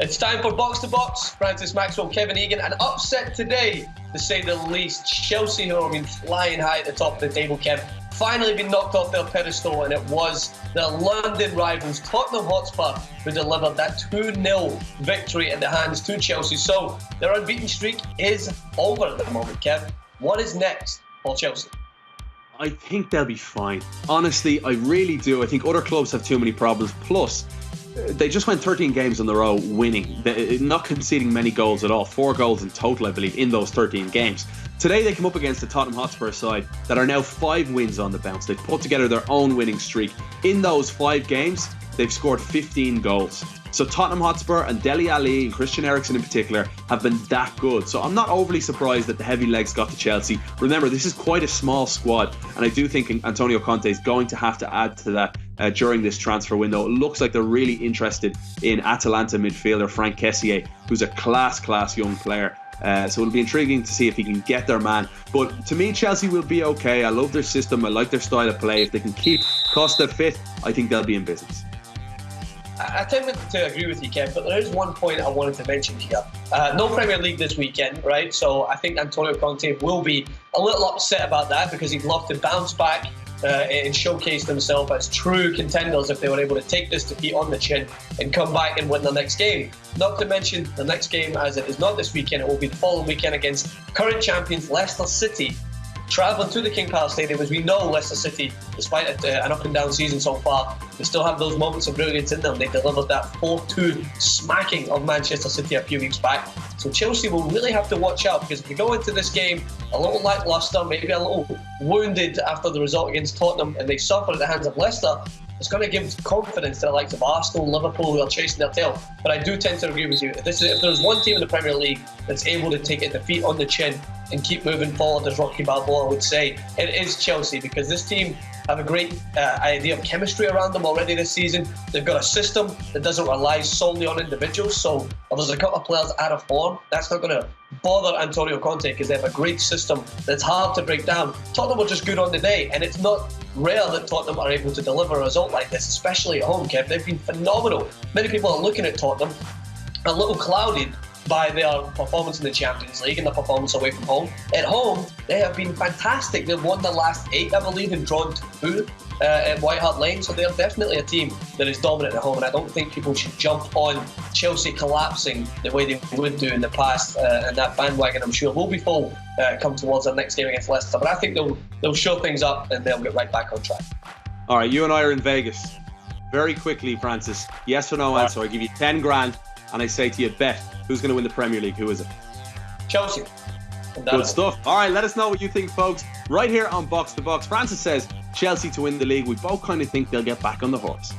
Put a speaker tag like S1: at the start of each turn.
S1: It's time for Box to Box. Francis, Maxwell, Kevin Egan. An upset today, to say the least. Chelsea, who have been flying high at the top of the table, Kev, finally been knocked off their pedestal, and it was the London rivals, Tottenham Hotspur, who delivered that 2-0 victory in the hands to Chelsea. So their unbeaten streak is over at the moment, Kev. What is next for Chelsea?
S2: I think they'll be fine. Honestly, I really do. I think other clubs have too many problems. Plus, they just went 13 games in a row winning, not conceding many goals at all. 4 goals in total, I believe, in those 13 games. Today they come up against the Tottenham Hotspur side that are now 5 wins on the bounce. They've put together their own winning streak. In those 5 games, they've scored 15 goals. So Tottenham Hotspur and Dele Alli and Christian Eriksen in particular have been that good. So I'm not overly surprised that the heavy legs got to Chelsea. Remember, this is quite a small squad, and I do think Antonio Conte is going to have to add to that during this transfer window. It looks like they're really interested in Atalanta midfielder Frank Kessié, who's a class young player. So it'll be intriguing to see if he can get their man. But to me, Chelsea will be okay. I love their system. I like their style of play. If they can keep Costa fit, I think they'll be in business.
S1: I tend to agree with you, Kev, but there is one point I wanted to mention here. No Premier League this weekend, right? So I think Antonio Conte will be a little upset about that, because he'd love to bounce back and showcase themselves as true contenders if they were able to take this defeat on the chin and come back and win the next game. Not to mention the next game, as it is not this weekend, it will be the following weekend against current champions Leicester City, travelling to the King Power Stadium. As we know, Leicester City, despite an up and down season so far, they still have those moments of brilliance in them. They delivered that 4-2 smacking of Manchester City a few weeks back. So Chelsea will really have to watch out, because if they go into this game a little lacklustre, maybe a little wounded after the result against Tottenham, and they suffer at the hands of Leicester, it's going to give confidence to the likes of Arsenal, Liverpool, who are chasing their tail. But I do tend to agree with you. If there's one team in the Premier League that's able to take a defeat on the chin and keep moving forward, as Rocky Balboa would say, it is Chelsea, because this team have a great idea of chemistry around them already this season. They've got a system that doesn't rely solely on individuals. So if there's a couple of players out of form, that's not going to bother Antonio Conte, because they have a great system that's hard to break down. Tottenham were just good on the day, and it's not rare that Tottenham are able to deliver a result like this, especially at home, Kev. They've been phenomenal. Many people are looking at Tottenham a little clouded by their performance in the Champions League and their performance away from home. At home, they have been fantastic. They've won the last 8, I believe, and drawn 2 at White Hart Lane. So they're definitely a team that is dominant at home, and I don't think people should jump on Chelsea collapsing the way they would do in the past. And that bandwagon, I'm sure, will be full come towards their next game against Leicester. But I think they'll show things up and they'll get right back on track.
S2: All right, you and I are in Vegas. Very quickly, Francis, yes or no answer. I give you 10 grand and I say to you, bet. Who's going to win the Premier League? Who is it?
S1: Chelsea.
S2: Good stuff. All right, let us know what you think, folks, right here on Box to Box. Francis says Chelsea to win the league. We both kind of think they'll get back on the horse.